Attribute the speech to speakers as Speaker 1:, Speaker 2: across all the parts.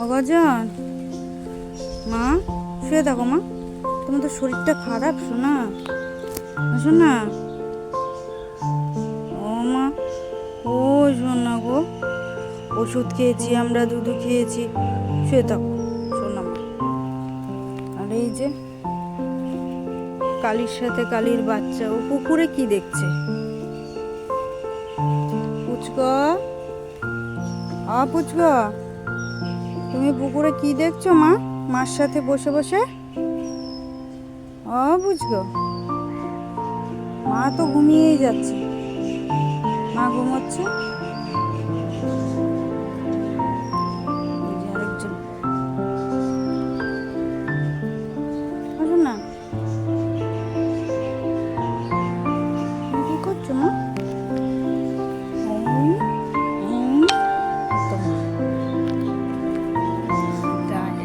Speaker 1: অগজন, মা শুয়ে থাকো মা, তোমার তো শরীরটা খারাপ শোনা, শোনা। ও মা, ও শোনা গো, ওষুধ খেয়েছি আমরা, দুধু খেয়েছি, শুয়ে থাকো শোনা মা। আর এই যে কালির সাথে কালির বাচ্চা, ও পুকুরে কি দেখছে? পুচকা, পুচকা, তুমি পুকুরে কি দেখছো মা? মার সাথে বসে বসে। পুচকা, মা তো ঘুমিয়েই যাচ্ছে, মা ঘুমোচ্ছে। আরেকজন, আসো না, কি করছো মা?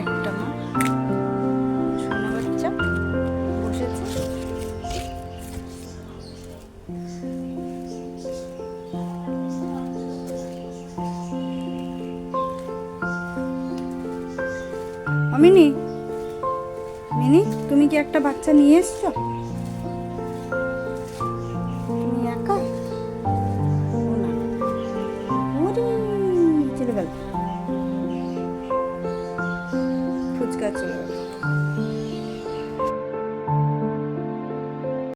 Speaker 1: একটা মা সোনা বাচ্চা বসেছে। মিনি, মিনি, তুমি কি একটা বাচ্চা নিয়ে এসছো? তুমি একা? চলে গেল, ফুচকা চলে গেল।